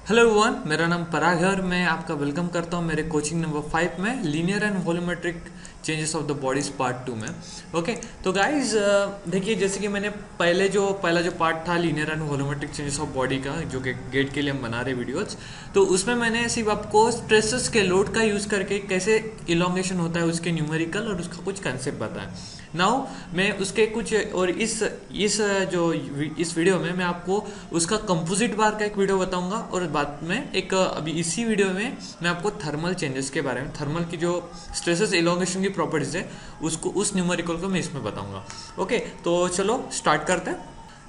Hello everyone, मेरा नाम पराग है और मैं आपका वेलकम करता हूं मेरे कोचिंग नंबर 5 में linear and volumetric changes of the bodies part 2 में। ओके, तो गाइस देखिए, जैसे कि मैंने पहला जो पार्ट था linear and volumetric changes of body का, जो कि गेट के लिए हम बना रहे वीडियोज, तो उसमें मैंने सिर्फ आपको स्ट्रेसेस के लोड का यूज़ करके कैसे इलोंगेशन होता है उसके न्यूमेरिकल और उसका कुछ कंसेप्ट बताया। नाउ मैं उसके कुछ और इस वीडियो में मैं आपको उसका कंपोजिट बार का एक वीडियो बताऊंगा और बाद में एक अभी इसी वीडियो में मैं आपको थर्मल चेंजेस के बारे में, थर्मल की जो स्ट्रेसेस इलोंगेशन की प्रॉपर्टीज है उसको, उस न्यूमेरिकल को मैं इसमें बताऊंगा। ओके, तो चलो स्टार्ट करते हैं।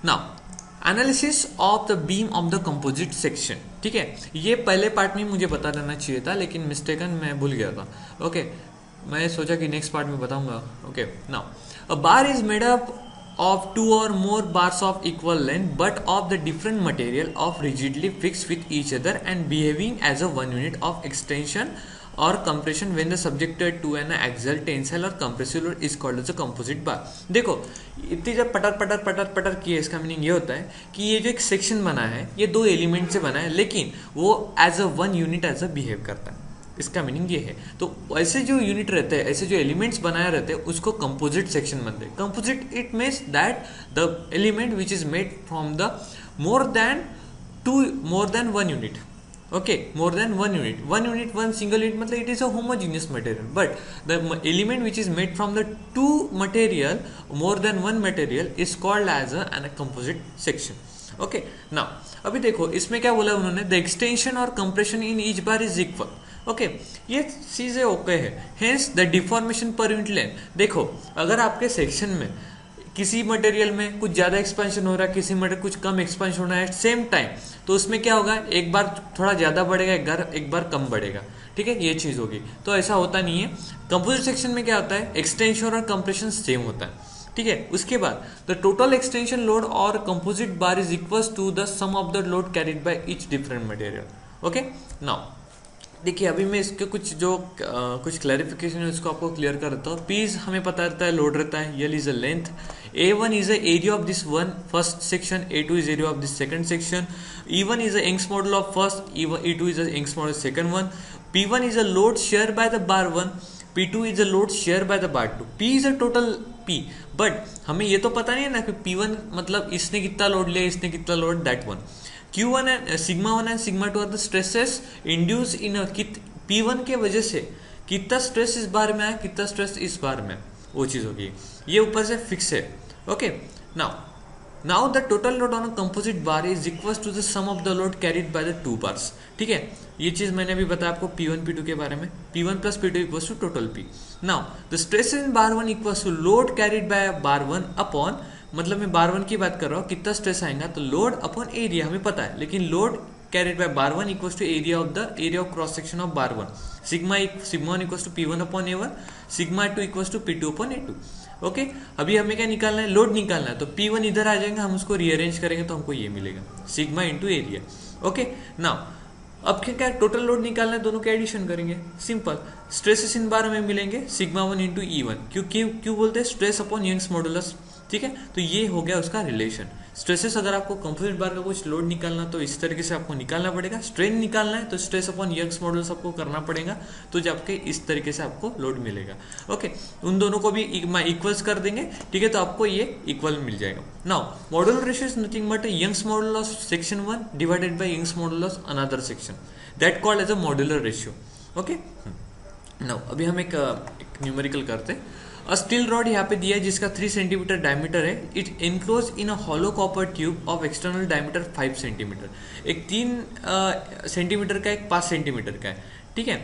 Now analysis of the beam of the composite section. ठीक है, ये पहले पार्ट में मुझे बता देना चाहिए था लेकिन मिस्टेकन मैं भूल गया था। ओके, मैं सोचा कि नेक्स्ट पार्ट में बताऊंगा। Okay, now a bar is made up of two or more bars of equal length but of the different material of rigidly fixed with each other and behaving as a one unit of extension or compression when the subjected to an axial, tensile or compressive load is called as a composite bar। देखो, इतनी जब पटर पटर पटर पटर की है, इसका मीनिंग ये होता है कि ये जो एक सेक्शन बना है ये दो एलिमेंट से बना है लेकिन वो as a one unit as a behave करता है। इसका मीनिंग ये है। तो ऐसे जो यूनिट रहते हैं, ऐसे जो एलिमेंट्स बनाए रहते हैं उसको कंपोजिट सेक्शन बनते हैं। Composite it means that the element which is made from the more than one unit. Okay, more than one unit one single unit मतलब it is a homogeneous material, but the element which is made from the two material, more than one material, is called as a composite section. Okay, now अभी देखो इसमें क्या बोला उन्होंने, the extension और compression in each bar is equal. Okay, ये चीजें okay है। Hence the deformation per unit length. देखो, अगर आपके सेक्शन में किसी मटेरियल में कुछ ज्यादा एक्सपेंशन हो रहा है, किसी मटेरियल कुछ कम एक्सपेंशन हो रहा है एट सेम टाइम, तो उसमें क्या होगा, एक बार थोड़ा ज्यादा बढ़ेगा, एक बार कम बढ़ेगा। ठीक है, ये चीज होगी। तो ऐसा होता नहीं है। कंपोजिट सेक्शन में क्या होता है, एक्सटेंशन और कंप्रेशन सेम होता है। ठीक है, उसके बाद द टोटल एक्सटेंशन लोड और composite bar is equal to the sum of the load carried by each different material. Okay, now देखिए, अभी मैं इसके कुछ क्लैरिफिकेशन है उसको आपको क्लियर कर देता हूँ। पी हमें पता रहता है, लोड रहता है, L is a length, A1 is a area of this one first section, A2 is area of this second section, E1 is a Young's modulus of first, E2 is a Young's modulus second one, P1 is a load share by the bar one, P2 is a load share by the bar two. P is a total P, but हमें ये तो पता नहीं है ना कि P1 मतलब इसने कितना लोड लिया, इसने कितना load, that one. Q1 and sigma 1 and sigma 2 are the stresses induce in P1 के वजह से कितना स्ट्रेस इस बार में आया, कितना स्ट्रेस इस बार में, वो चीज होगी। ये ऊपर से फिक्स है। Okay, now the total load on a composite bar is equal to the sum of the load carried by the two bars. ठीक है, ये चीज मैंने भी बताया आपको P1 P2 के बारे में। P1 plus P2 equal to total P। Now the stress in bar one equal to load carried by bar one upon, मतलब मैं बार वन की बात कर रहा हूँ, कितना स्ट्रेस आएगा तो लोड अपॉन एरिया हमें पता है, लेकिन load carried by bar one equals to area of cross section of bar one. Sigma 1 equals to P1 upon A1, sigma 2 equals to P2 upon A2। Okay, अभी हमें क्या निकालना है, लोड निकालना है। तो P1 इधर आ जाएगा, हम उसको रीअरेंज करेंगे तो हमको ये मिलेगा, sigma into area. Okay, now अब क्या टोटल लोड निकालना है, दोनों के एडिशन करेंगे, सिंपल। स्ट्रेसेस इन बार हमें मिलेंगे सिग्मा 1 इंटू E1। क्यों बोलते हैं, स्ट्रेस अपॉन यंग्स मॉडुलस। ठीक है, तो ये हो गया उसका रिलेशन। स्ट्रेसेस, अगर आपको कंपोजिट बार का कुछ लोड निकालना तो इस तरीके से आपको निकालना पड़ेगा। स्ट्रेन निकालना है तो स्ट्रेस अपॉन यंग्स मॉडुलस आपको करना पड़ेगा, तो जब आपके इस तरीके से आपको लोड मिलेगा। ओके, उन दोनों को भी इक्वल्स कर देंगे। ठीक है, तो आपको ये इक्वल मिल जाएगा। Now modular ratio is nothing but Young's modulus section 1 divided by Young's modulus another section, that called as a modular ratio. Okay, now अभी हम एक न्यूमेरिकल करते हैं। अ स्टील रॉड यहाँ पे दिया है जिसका 3 सेंटीमीटर डायमीटर है। It enclose in a hollow copper tube of external diameter 5 centimetre. एक 3 सेंटीमीटर का, एक 5 सेंटीमीटर का है। ठीक है,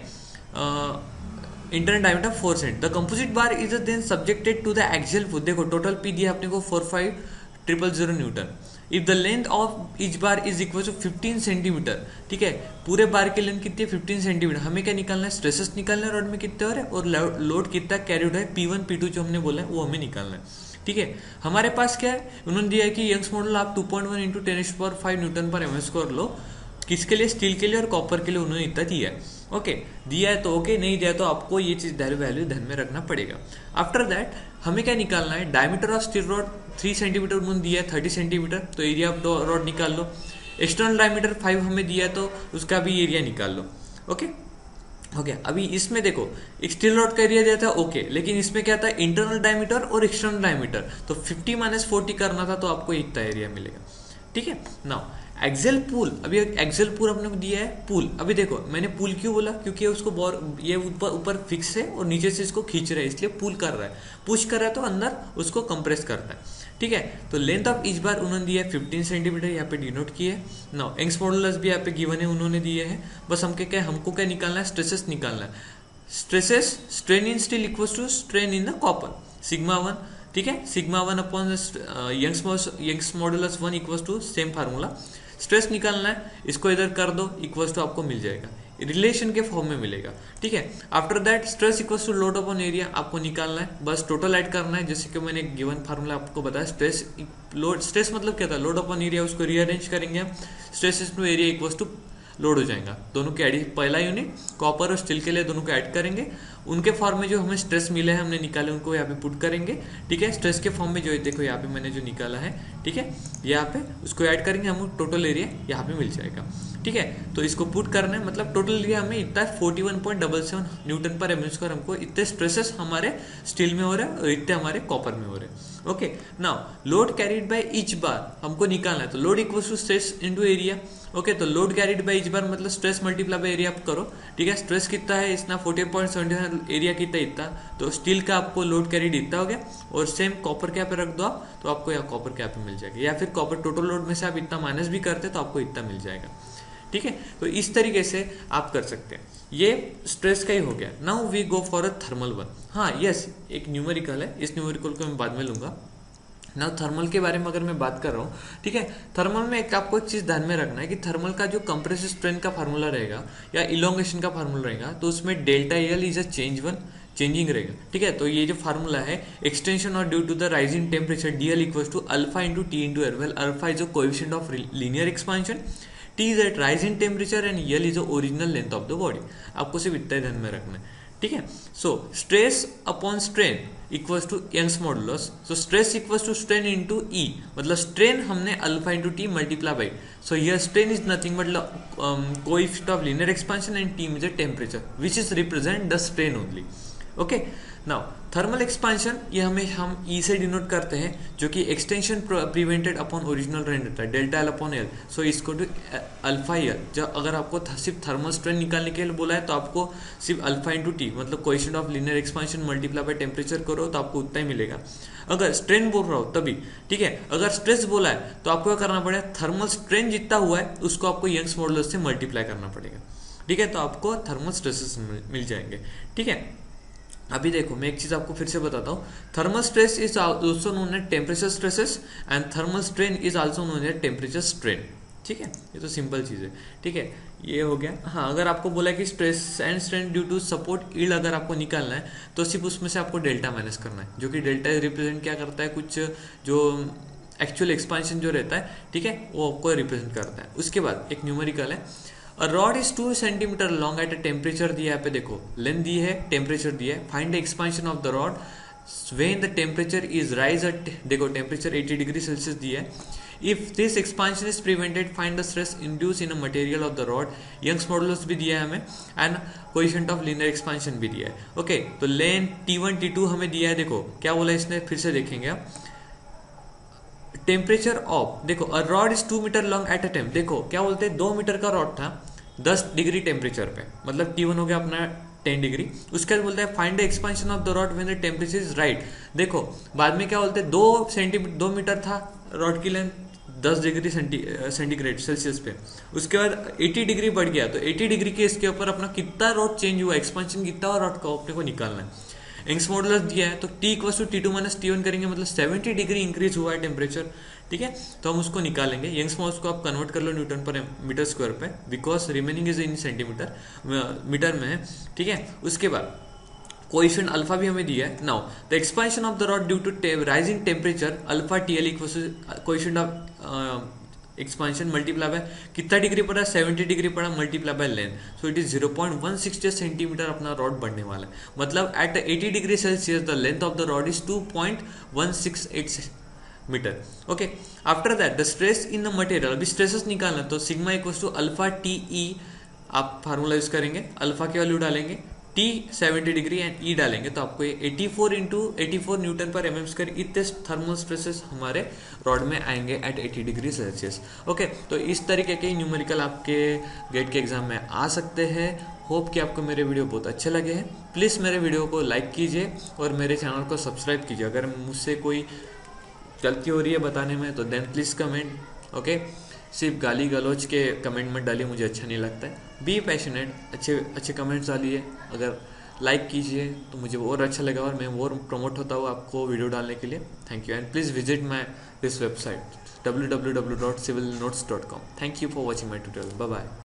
internal diameter 4 cent. The composite bar is then subjected to the axial force. देखो टोटल पी दिया अपने को 45,000 newton. If the length of each bar is equal to 15 centimetre. ठीक है, पूरे बार की लेंथ कितनी है, 15 सेंटीमीटर। हमें क्या निकालना है, स्ट्रेसेस निकालना है रॉड में कितने हो रहे हैं और लोड कितना कैरिड है, P1 P2 जो हमने बोला है वो हमें निकालना है। ठीक है, हमारे पास क्या है, उन्होंने दिया है कि यंग्स मॉडल आप 2.1 इंटू 10⁵ न्यूटन पर एमएस स्क्वायर लो। किसके लिए, स्टील के लिए और कॉपर के लिए उन्होंने इतना दिया है। ओके, दिया है तो ओके, नहीं दिया तो आपको ये चीज वैल्यू ध्यान में रखना पड़ेगा। आफ्टर दैट हमें क्या निकालना है, diameter of steel rod 3 centimetre उन्होंने दिया है, 30 सेंटीमीटर, तो एरिया ऑफ रॉड निकाल लो। एक्सटर्नल डायमीटर 5 हमें दिया है तो उसका भी एरिया निकाल लो। ओके ओके अभी इसमें देखो एक स्टील रॉड का एरिया दिया था ओके, लेकिन इसमें क्या था इंटरनल डायमीटर और एक्सटर्नल डायमीटर, तो 50 माइनस 40 करना था तो आपको इतना एरिया मिलेगा। ठीक है नाउ एक्सेल पुल, अभी एक्सेल पुल अपने को दिया है पुल। अभी देखो मैंने पुल क्यों बोला, क्योंकि उसको ये ऊपर ऊपर फिक्स है और नीचे से इसको खींच रहा है, इसलिए पुल कर रहा है। पुश कर रहा है तो अंदर उसको कंप्रेस करता है। ठीक है तो लेंथ ऑफ इच बार उन्होंने दिया है 15 सेंटीमीटर, यहाँ पे डिनोट किए है। नाउ यंग्स मॉडुलस भी यहाँ पे गिवन है, उन्होंने दिए हैं। बस हमको क्या निकालना है, स्ट्रेसेस निकालना है। Stresses strain in steel equals to strain in the copper sigma 1। ठीक है sigma 1 upon Young's modulus 1 equals to same formula. Stress निकालना है, इसको इधर कर दो, इक्वल्स टू आपको मिल जाएगा, रिलेशन के फॉर्म में मिलेगा। ठीक है after that stress equals to load upon area आपको निकालना है, बस टोटल ऐड करना है। जैसे कि मैंने गिवन फार्मूला आपको बताया, स्ट्रेस मतलब क्या था, लोड अपॉन एरिया, उसको रीअरेंज करेंगे हम, stress into area equals to load हो जाएगा। दोनों के एड, पहला यूनिट कॉपर और स्टील के लिए दोनों को ऐड करेंगे, उनके फॉर्म में जो हमें स्ट्रेस मिले हैं हमने निकाले उनको यहाँ पे पुट करेंगे। ठीक है स्ट्रेस के फॉर्म में जो देखो यहाँ पे मैंने जो निकाला है, ठीक है यहाँ पे उसको ऐड करेंगे, हम टोटल एरिया यहाँ पे मिल जाएगा। ठीक है तो इसको पुट करना है, मतलब टोटल एरिया हमें इतना 41.77 न्यूटन पर एम स्क्वायर, हमको इतने स्ट्रेसेस हमारे स्टील में हो रहे हैं और इतने हमारे कॉपर में हो रहे हैं। Okay now load carried by each bar हमको निकालना है, तो load equals to stress into area. Okay तो load carried by each bar मतलब स्ट्रेस मल्टीप्लाई बाय एरिया आप करो। ठीक है स्ट्रेस कितना है इतना 40.79, एरिया कितना इतना, तो स्टील का आपको लोड कैरिड इतना हो गया, और सेम कॉपर क्या पे रख दो आप तो आपको यहाँ कॉपर क्या पे मिल जाएगा, या फिर कॉपर टोटल लोड में से आप इतना माइनस भी करते तो आपको इतना मिल जाएगा। ठीक है तो इस तरीके से आप कर सकते हैं, ये स्ट्रेस का ही हो गया। Now we go for a thermal one. हाँ यस एक न्यूमेरिकल है, इस न्यूमेरिकल को मैं बाद में लूंगा। ना थर्मल के बारे में अगर मैं बात कर रहा हूँ, ठीक है थर्मल में एक आपको एक चीज़ ध्यान में रखना है कि थर्मल का जो कंप्रेसिव स्ट्रेंथ का फार्मूला रहेगा या इलोंगेशन का फार्मूला रहेगा, तो उसमें delta L is a changing रहेगा। ठीक है तो ये जो फार्मूला है एक्सटेंशन और due to the rising temperature DL equals to alpha into T into L, well alpha is a coefficient of linear expansion, T is at rising temperature and L is a original length of the body. आपको सिर्फ इतना ध्यान में रखना है। ठीक है so stress upon strain equals to Young's modulus, so stress equals to strain into E, मतलब स्ट्रेन हमने alpha into T multiply by, so here strain is nothing but coefficient of linear expansion and T is a temperature which is represent the strain only. Okay now thermal expansion ये हम ई से denote करते हैं, जो कि extension prevented upon original range होता है delta L upon L, सो इसको टू अल्फा एल। जब अगर आपको सिर्फ थर्मल स्ट्रेन निकालने के लिए बोला है तो आपको सिर्फ अल्फा इंटू टी मतलब coefficient of linear expansion multiply by temperature करो तो आपको उतना ही मिलेगा। अगर स्ट्रेन बोल रहा हो तभी, ठीक है अगर स्ट्रेस बोला है तो आपको क्या करना पड़ेगा, थर्मल स्ट्रेन जितना हुआ है उसको आपको यंग्स मॉडुलस से मल्टीप्लाई करना पड़ेगा। ठीक है तो आपको थर्मल स्ट्रेसेस मिल जाएंगे। ठीक है अभी देखो मैं एक चीज आपको फिर से बताता हूँ, thermal stress is also known as temperature stresses and thermal strain is also known as temperature strain. ठीक है ये तो सिंपल चीज है। ठीक है ये हो गया। हाँ अगर आपको बोला कि stress and strain due to support yield अगर आपको निकालना है तो सिर्फ उसमें से आपको डेल्टा माइनस करना है, जो कि डेल्टा रिप्रेजेंट क्या करता है, कुछ जो एक्चुअल एक्सपांशन जो रहता है ठीक है वो आपको रिप्रेजेंट करता है। उसके बाद एक न्यूमेरिकल है, अ rod is 2 centimetre long at a temperature दिया है, यहाँ पे देखो लेंथ दी है, टेम्परेचर दिया है, find the expansion of the rod when the temperature is rise at, देखो टेम्परेचर 80 डिग्री सेल्सियस दिया है। If this expansion is prevented find the stress induce in a material of the rod, Young's modulus भी दिया है हमें and coefficient of linear expansion भी दिया है। ओके तो लेंथ T1 T2 हमें दिया है, देखो क्या बोला इसने फिर से देखेंगे आप, टेम्परेचर ऑफ, देखो a rod is 2 metre long at a time, देखो क्या बोलते हैं 2 मीटर का रॉड था 10 डिग्री टेम्परेचर पे, मतलब T1 हो गया अपना 10 डिग्री। उसके बाद बोलता है find the expansion of the rod when the temperature is right, देखो बाद में क्या बोलते हैं 2 मीटर था रॉड की लेंथ 10 डिग्री सेंटीग्रेड सेल्सियस पे, उसके बाद 80 डिग्री बढ़ गया तो 80 डिग्री के इसके ऊपर अपना कितना रॉड चेंज हुआ, एक्सपांशन कितना हुआ रॉड का अपने को निकालना है। यंग्स मॉडुलस दिया है तो T equals to T2 minus T1 करेंगे, मतलब 70 डिग्री इंक्रीज हुआ है टेम्परेचर। ठीक है तो हम उसको निकालेंगे, यंग्स मॉडुलस को आप कन्वर्ट कर लो न्यूटन पर मीटर स्क्वायर पे, because remaining is in centimetre metre में है। ठीक है उसके बाद कोएफिशिएंट अल्फा भी हमें दिया है। Now the expansion of the rod due to rising temperature alpha TL equals to coefficient of expansion multiply by कितना डिग्री पड़ा, 70 डिग्री पड़ा multiply by length, so it is 0.160 centimetre अपना रॉड बढ़ने वाला है, मतलब at 80 degree Celsius the length of the rod is 2.168 metre. Okay, after that the stress in the material, अभी stresses निकालना तो sigma equals to alpha T E, आप formula use करेंगे, अल्फा की वैल्यू डालेंगे, टी 70 डिग्री एंड ई डालेंगे तो आपको ये 84 इंटू 84 न्यूटन पर एम एम स्क्वायर इतने थर्मल स्ट्रेसेस हमारे रॉड में आएंगे एट 80 डिग्री सेल्सियस। ओके, तो इस तरीके के न्यूमेरिकल आपके गेट के एग्जाम में आ सकते हैं। होप कि आपको मेरे वीडियो बहुत अच्छे लगे हैं। प्लीज़ मेरे वीडियो को लाइक कीजिए और मेरे चैनल को सब्सक्राइब कीजिए। अगर मुझसे कोई गलती हो रही है बताने में तो देन प्लीज़ कमेंट। ओके, सिर्फ गाली गलौज के कमेंट मत डालिए, मुझे अच्छा नहीं लगता है। बी पैशनेट, अच्छे अच्छे कमेंट्स डालिए। अगर लाइक कीजिए तो मुझे और अच्छा लगा और मैं और प्रमोट होता हूँ आपको वीडियो डालने के लिए। Thank you and please visit my this website www.civilnotes.com। Thank you for watching my tutorial. Bye bye.